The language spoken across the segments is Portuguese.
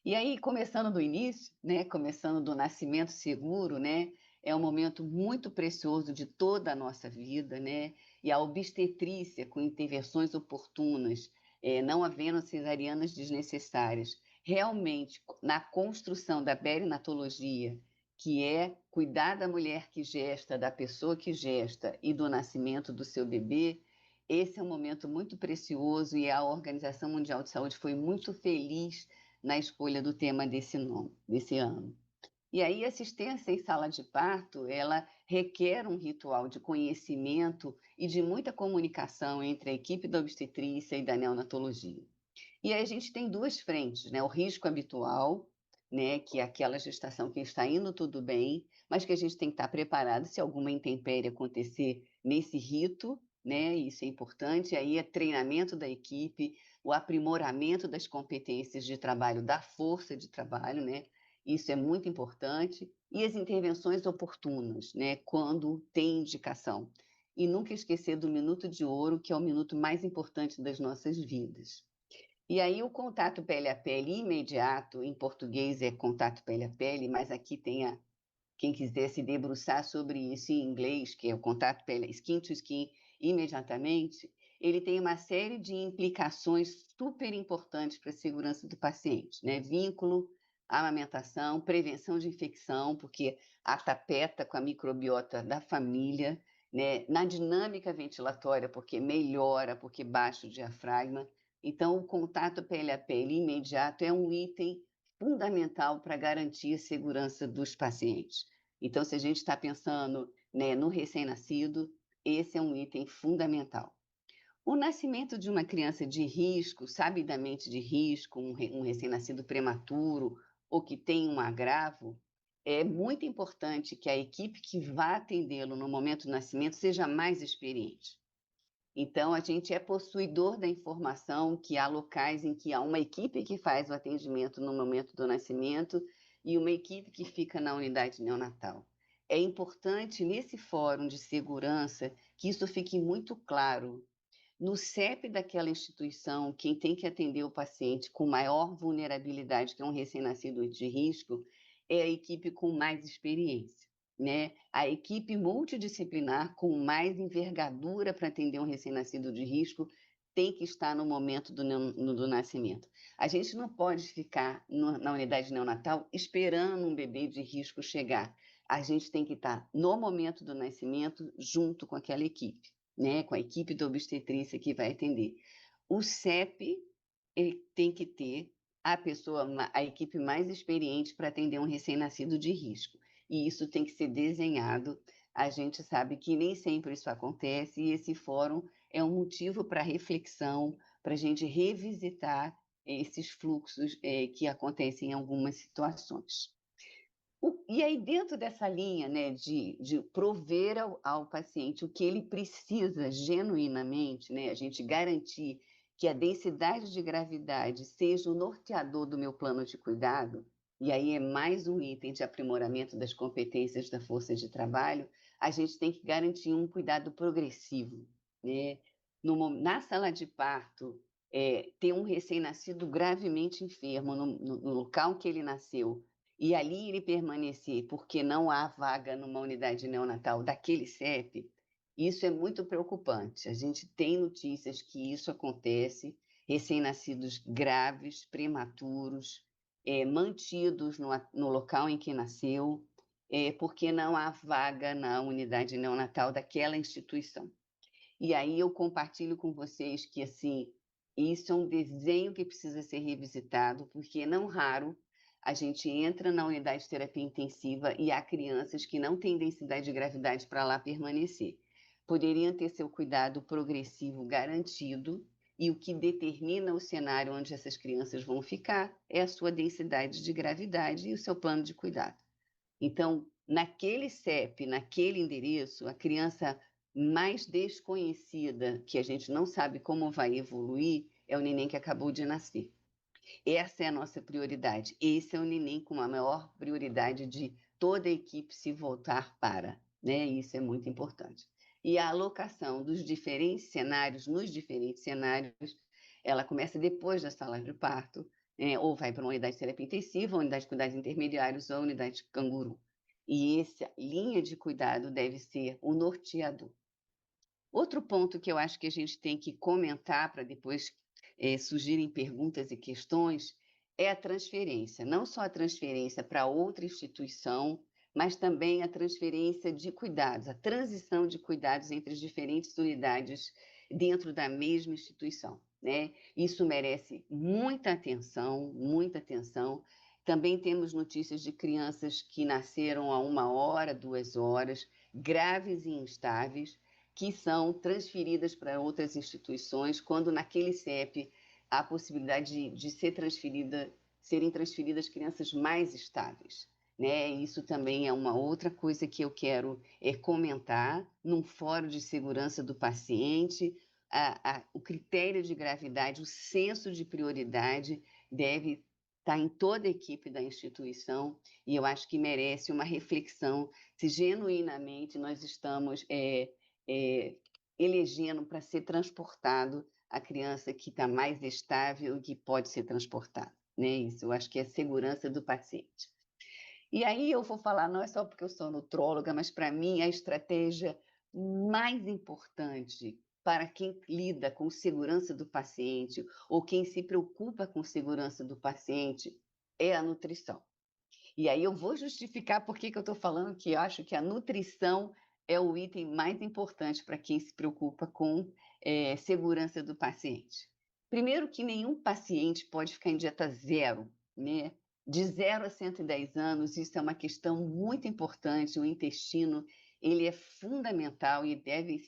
E aí, começando do início, né, começando do nascimento seguro, né, é um momento muito precioso de toda a nossa vida, né, e a obstetrícia com intervenções oportunas, não havendo cesarianas desnecessárias, realmente, na construção da perinatologia, que é cuidar da mulher que gesta, da pessoa que gesta e do nascimento do seu bebê, esse é um momento muito precioso e a Organização Mundial de Saúde foi muito feliz na escolha do tema desse nome, desse ano. E aí, a assistência em sala de parto, ela requer um ritual de conhecimento e de muita comunicação entre a equipe da obstetrícia e da neonatologia. E aí a gente tem duas frentes, né? O risco habitual, né? Que é aquela gestação que está indo tudo bem, mas que a gente tem que estar preparado se alguma intempérie acontecer nesse rito, né? Isso é importante. Aí é treinamento da equipe, o aprimoramento das competências de trabalho, da força de trabalho, né? Isso é muito importante. E as intervenções oportunas, né? Quando tem indicação. E nunca esquecer do minuto de ouro, que é o minuto mais importante das nossas vidas. E aí o contato pele a pele imediato, em português é contato pele a pele, mas aqui tem quem quiser se debruçar sobre isso em inglês, que é o contato pele skin to skin, imediatamente, ele tem uma série de implicações super importantes para a segurança do paciente, né? Vínculo, amamentação, prevenção de infecção, porque a tapeta com a microbiota da família, né? Na dinâmica ventilatória, porque melhora, porque baixa o diafragma. Então, o contato pele a pele imediato é um item fundamental para garantir a segurança dos pacientes. Então, se a gente está pensando, né, no recém-nascido, esse é um item fundamental. O nascimento de uma criança de risco, sabidamente de risco, um recém-nascido prematuro ou que tem um agravo, é muito importante que a equipe que vá atendê-lo no momento do nascimento seja mais experiente. Então, a gente é possuidor da informação que há locais em que há uma equipe que faz o atendimento no momento do nascimento e uma equipe que fica na unidade neonatal. É importante, nesse fórum de segurança, que isso fique muito claro. No CEP daquela instituição, quem tem que atender o paciente com maior vulnerabilidade, que é um recém-nascido de risco, é a equipe com mais experiência, né? A equipe multidisciplinar com mais envergadura para atender um recém-nascido de risco tem que estar no momento do nascimento. A gente não pode ficar na unidade neonatal esperando um bebê de risco chegar. A gente tem que estar no momento do nascimento junto com aquela equipe, né, com a equipe da obstetrícia que vai atender. O CEP ele tem que ter a pessoa, a equipe mais experiente para atender um recém-nascido de risco. E isso tem que ser desenhado. A gente sabe que nem sempre isso acontece, e esse fórum é um motivo para reflexão, para a gente revisitar esses fluxos que acontecem em algumas situações. E aí, dentro dessa linha, né, de prover ao paciente o que ele precisa genuinamente, né, a gente garantir que a densidade de gravidade seja o norteador do meu plano de cuidado, e aí é mais um item de aprimoramento das competências da força de trabalho, a gente tem que garantir um cuidado progressivo, né? Na sala de parto, ter um recém-nascido gravemente enfermo no local em que ele nasceu, e ali ele permanecer porque não há vaga numa unidade neonatal daquele CEP, isso é muito preocupante. A gente tem notícias que isso acontece, recém-nascidos graves, prematuros, mantidos no local em que nasceu, porque não há vaga na unidade neonatal daquela instituição. E aí eu compartilho com vocês que, assim, isso é um desenho que precisa ser revisitado, porque não raro a gente entra na unidade de terapia intensiva e há crianças que não têm densidade de gravidade para lá permanecer. Poderiam ter seu cuidado progressivo garantido, e o que determina o cenário onde essas crianças vão ficar é a sua densidade de gravidade e o seu plano de cuidado. Então, naquele CEP, naquele endereço, a criança mais desconhecida, que a gente não sabe como vai evoluir, é o neném que acabou de nascer. Essa é a nossa prioridade. Esse é o neném com a maior prioridade de toda a equipe se voltar para, né? Isso é muito importante. E a alocação dos diferentes cenários, nos diferentes cenários, ela começa depois da sala de parto, ou vai para uma unidade de terapia intensiva, unidade de cuidados intermediários ou unidade de canguru. E essa linha de cuidado deve ser o norteador. Outro ponto que eu acho que a gente tem que comentar para depois surgirem perguntas e questões é a transferência. Não só a transferência para outra instituição, mas também a transferência de cuidados, a transição de cuidados entre as diferentes unidades dentro da mesma instituição, né? Isso merece muita atenção, muita atenção. Também temos notícias de crianças que nasceram há 1 hora, 2 horas, graves e instáveis, que são transferidas para outras instituições, quando naquele CEP há a possibilidade de serem transferidas crianças mais estáveis. Né? Isso também é uma outra coisa que eu quero comentar num fórum de segurança do paciente. O critério de gravidade, o senso de prioridade deve estar em toda a equipe da instituição, e eu acho que merece uma reflexão se genuinamente nós estamos elegendo para ser transportado a criança que está mais estável e que pode ser transportada. Né? Isso, eu acho que é a segurança do paciente. E aí eu vou falar, não é só porque eu sou nutróloga, mas para mim a estratégia mais importante para quem lida com segurança do paciente ou quem se preocupa com segurança do paciente é a nutrição. E aí eu vou justificar por que eu estou falando que eu acho que a nutrição é o item mais importante para quem se preocupa com segurança do paciente. Primeiro que nenhum paciente pode ficar em dieta zero, né? De 0 a 110 anos, isso é uma questão muito importante, o intestino, ele é fundamental e deve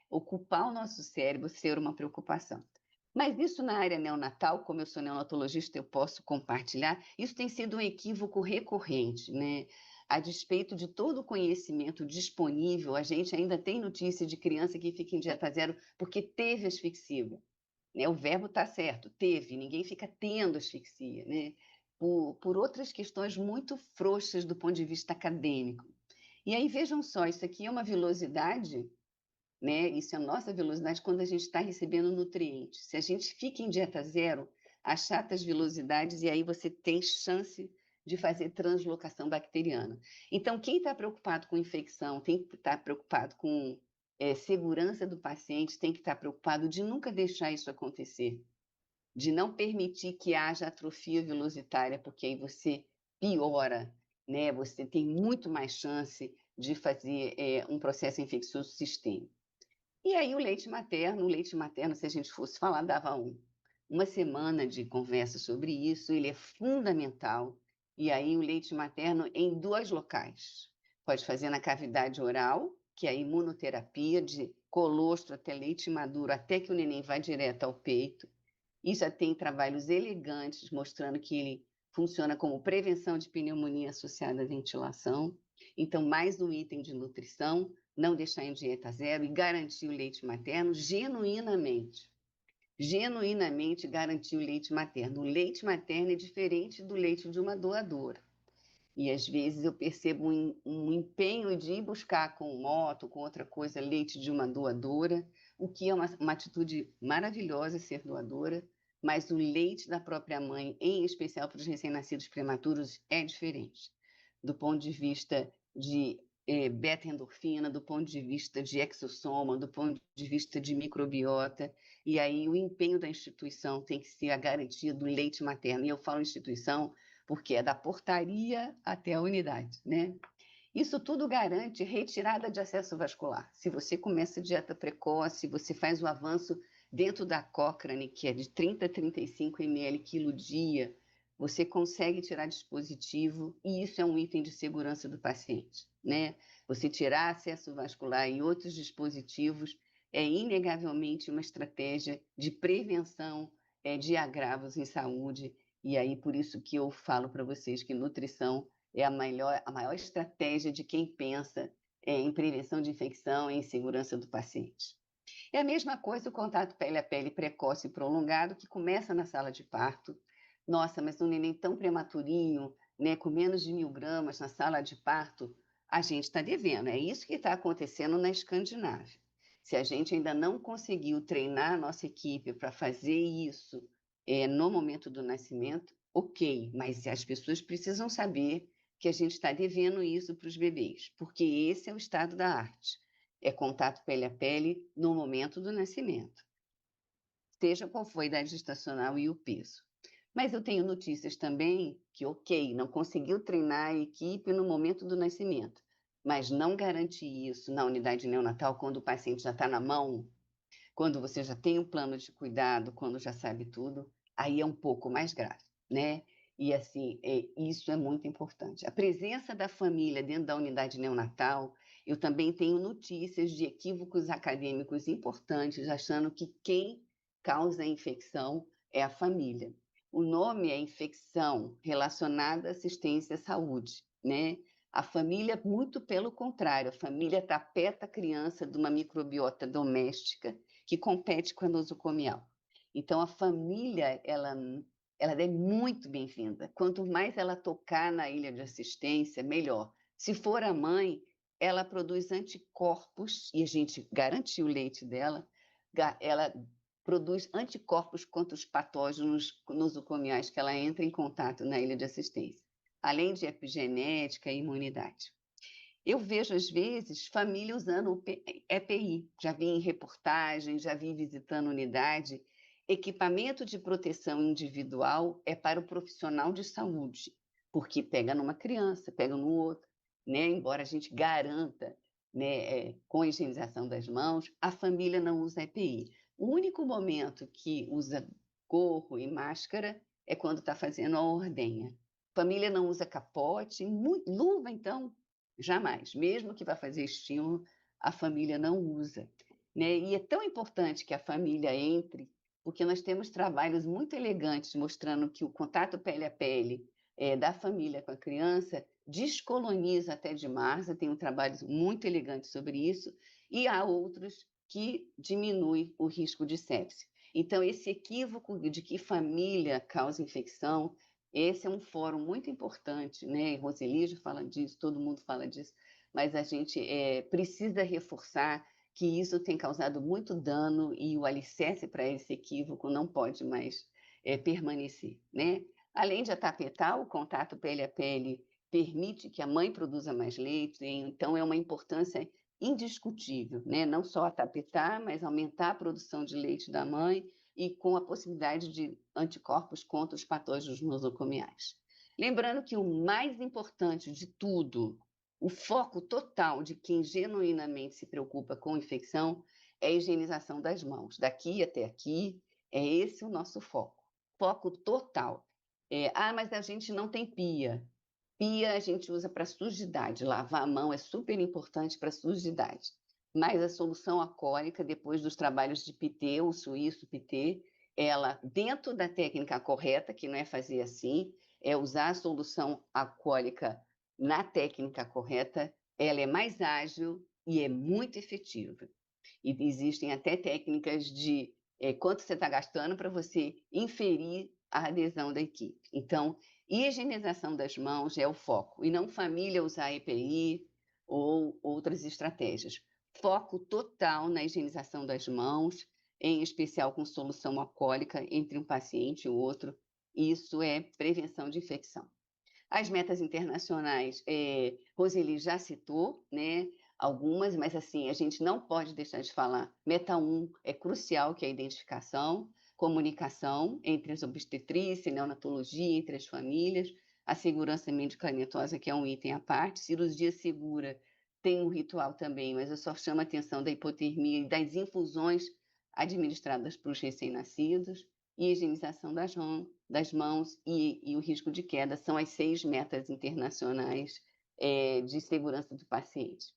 ocupar o nosso cérebro, ser uma preocupação. Mas isso na área neonatal, como eu sou neonatologista, eu posso compartilhar, isso tem sido um equívoco recorrente, né? A despeito de todo o conhecimento disponível, a gente ainda tem notícia de criança que fica em dieta zero porque teve asfixia. Né? O verbo está certo, teve, ninguém fica tendo asfixia, né? Por outras questões muito frouxas do ponto de vista acadêmico. E aí vejam só, isso aqui é uma velocidade, né? Isso é a nossa velocidade quando a gente está recebendo nutrientes. Se a gente fica em dieta zero, achata as velocidades e aí você tem chance de fazer translocação bacteriana. Então, quem está preocupado com infecção, tem que estar preocupado com segurança do paciente, tem que estar preocupado de nunca deixar isso acontecer, de não permitir que haja atrofia velocitária, porque aí você piora, né? Você tem muito mais chance de fazer um processo infeccioso sistêmico. E aí o leite materno, se a gente fosse falar, dava uma semana de conversa sobre isso, ele é fundamental. E aí o leite materno em 2 locais. Pode fazer na cavidade oral, que é a imunoterapia de colostro até leite maduro, até que o neném vá direto ao peito. E já tem trabalhos elegantes mostrando que ele funciona como prevenção de pneumonia associada à ventilação. Então, mais um item de nutrição, não deixar em dieta zero e garantir o leite materno genuinamente. Genuinamente garantir o leite materno. O leite materno é diferente do leite de uma doadora. E às vezes eu percebo um empenho de ir buscar com moto, com outra coisa, leite de uma doadora, o que é uma atitude maravilhosa ser doadora, mas o leite da própria mãe, em especial para os recém-nascidos prematuros, é diferente. Do ponto de vista de beta-endorfina, do ponto de vista de exossoma, do ponto de vista de microbiota, e aí o empenho da instituição tem que ser a garantia do leite materno. E eu falo instituição porque é da portaria até a unidade, né? Isso tudo garante retirada de acesso vascular. Se você começa dieta precoce, você faz o avanço dentro da Cochrane, que é de 30 a 35 ml quilo dia, você consegue tirar dispositivo e isso é um item de segurança do paciente, né? Você tirar acesso vascular e outros dispositivos é inegavelmente uma estratégia de prevenção de agravos em saúde. E aí, por isso que eu falo para vocês que nutrição é a maior estratégia de quem pensa em prevenção de infecção e em segurança do paciente. É a mesma coisa o contato pele a pele precoce e prolongado, que começa na sala de parto. Nossa, mas um neném tão prematurinho, né, com menos de 1.000 gramas na sala de parto, a gente está devendo. É isso que está acontecendo na Escandinávia. Se a gente ainda não conseguiu treinar a nossa equipe para fazer isso no momento do nascimento, ok, mas as pessoas precisam saber que a gente está devendo isso para os bebês, porque esse é o estado da arte, é contato pele a pele no momento do nascimento, seja qual for a idade gestacional e o peso. Mas eu tenho notícias também que, ok, não conseguiu treinar a equipe no momento do nascimento, mas não garante isso na unidade neonatal quando o paciente já está na mão, quando você já tem um plano de cuidado, quando já sabe tudo, aí é um pouco mais grave, né? E assim, isso é muito importante. A presença da família dentro da unidade neonatal, eu também tenho notícias de equívocos acadêmicos importantes, achando que quem causa a infecção é a família. O nome é infecção relacionada à assistência à saúde, né? A família, muito pelo contrário, a família tapeta a criança de uma microbiota doméstica que compete com a nosocomial. Então, a família, ela é muito bem-vinda. Quanto mais ela tocar na ilha de assistência, melhor. Se for a mãe, ela produz anticorpos, e a gente garantiu o leite dela, ela produz anticorpos contra os patógenos nosocomiais que ela entra em contato na ilha de assistência, além de epigenética e imunidade. Eu vejo, às vezes, família usando o EPI. Já vi em reportagem, já vi visitando unidade. Equipamento de proteção individual é para o profissional de saúde, porque pega numa criança, pega no outro, né? Embora a gente garanta, né, com a higienização das mãos, a família não usa EPI. O único momento que usa gorro e máscara é quando está fazendo a ordenha. Família não usa capote, luva, então, jamais. Mesmo que vá fazer estímulo, a família não usa, né? E é tão importante que a família entre, porque nós temos trabalhos muito elegantes mostrando que o contato pele a pele da família com a criança descoloniza até demais. Tem um trabalho muito elegante sobre isso, e há outros que diminuem o risco de sepse. Então, esse equívoco de que família causa infecção, esse é um fórum muito importante, né? Roseli já fala disso, todo mundo fala disso, mas a gente precisa reforçar que isso tem causado muito dano e o alicerce para esse equívoco não pode mais permanecer, né? Além de atapetar, o contato pele a pele permite que a mãe produza mais leite, então é uma importância indiscutível, né? Não só atapetar, mas aumentar a produção de leite da mãe e com a possibilidade de anticorpos contra os patógenos nosocomiais. Lembrando que o mais importante de tudo, o foco total de quem genuinamente se preocupa com infecção é a higienização das mãos. Daqui até aqui, é esse o nosso foco. Foco total. Mas a gente não tem pia. Pia a gente usa para sujidade. Lavar a mão é super importante para sujidade. Mas a solução alcoólica, depois dos trabalhos de Pitê, o suíço Pitê, ela, dentro da técnica correta, que não é fazer assim, é usar a solução alcoólica na técnica correta, ela é mais ágil e é muito efetiva. E existem até técnicas de quanto você está gastando para você inferir a adesão da equipe. Então, higienização das mãos é o foco, e não família usar EPI ou outras estratégias. Foco total na higienização das mãos, em especial com solução alcoólica entre um paciente e o outro. Isso é prevenção de infecção. As metas internacionais, Roseli já citou, né, algumas, mas assim, a gente não pode deixar de falar. Meta 1 é crucial, que é a identificação, comunicação entre as obstetrícia, neonatologia, entre as famílias, a segurança medicamentosa, que é um item à parte, cirurgia segura, tem um ritual também, mas eu só chamo a atenção da hipotermia e das infusões administradas para os recém-nascidos, e higienização das mãos e o risco de queda são as 6 metas internacionais de segurança do paciente.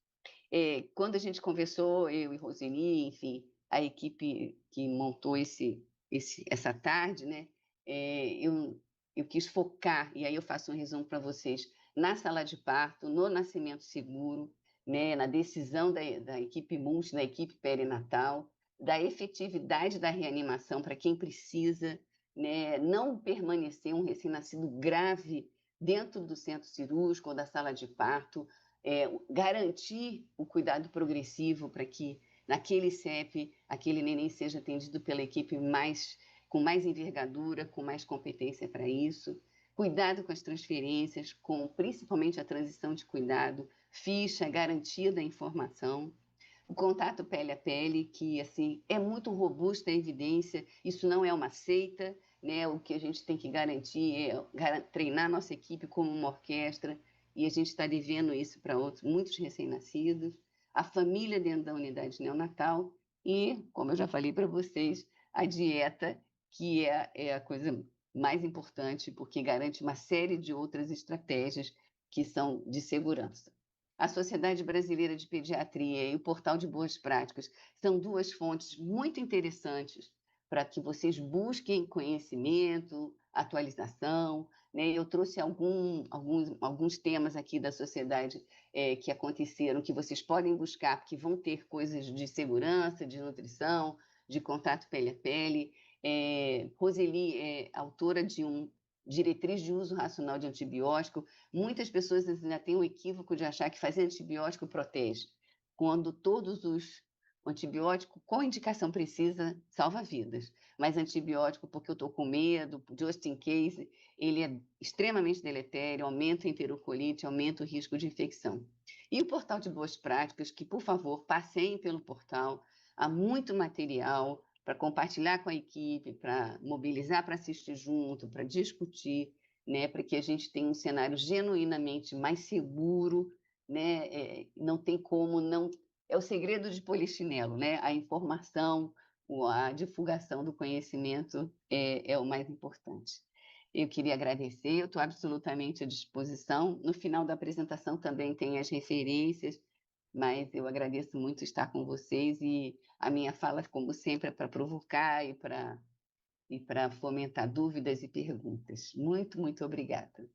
Quando a gente conversou, eu e Roseli, enfim, a equipe que montou essa tarde, né, eu quis focar, e aí eu faço um resumo para vocês, na sala de parto, no nascimento seguro, né, na decisão da equipe multi, da equipe perinatal, da efetividade da reanimação para quem precisa, né, não permanecer um recém-nascido grave dentro do centro cirúrgico ou da sala de parto, garantir o cuidado progressivo para que naquele CEP aquele neném seja atendido pela equipe mais com mais envergadura, com mais competência para isso. Cuidado com as transferências, com principalmente a transição de cuidado, ficha, garantia da informação. O contato pele a pele, que assim é muito robusta a evidência, isso não é uma seita, né? O que a gente tem que garantir é treinar nossa equipe como uma orquestra, e a gente está devendo isso para outros, muitos recém-nascidos, a família dentro da unidade neonatal e, como eu já falei para vocês, a dieta, que é a coisa mais importante, porque garante uma série de outras estratégias que são de segurança. A Sociedade Brasileira de Pediatria e o Portal de Boas Práticas são duas fontes muito interessantes para que vocês busquem conhecimento, atualização, né? Eu trouxe alguns temas aqui da sociedade que aconteceram, que vocês podem buscar, porque vão ter coisas de segurança, de nutrição, de contato pele a pele. Roseli é autora de diretriz de uso racional de antibiótico. Muitas pessoas ainda têm o equívoco de achar que fazer antibiótico protege, quando todos os antibióticos, qual indicação precisa, salva vidas. Mas antibiótico, porque eu estou com medo, just in case, ele é extremamente deletério, aumenta a enterocolite, aumenta o risco de infecção. E o portal de boas práticas, que, por favor, passeiem pelo portal, há muito material para compartilhar com a equipe, para mobilizar para assistir junto, para discutir, né, para que a gente tenha um cenário genuinamente mais seguro, né, não tem como não... É o segredo de Polichinelo, né? A informação, a divulgação do conhecimento é o mais importante. Eu queria agradecer, eu estou absolutamente à disposição. No final da apresentação também tem as referências, mas eu agradeço muito estar com vocês e a minha fala, como sempre, é para provocar e para fomentar dúvidas e perguntas. Muito, muito obrigada.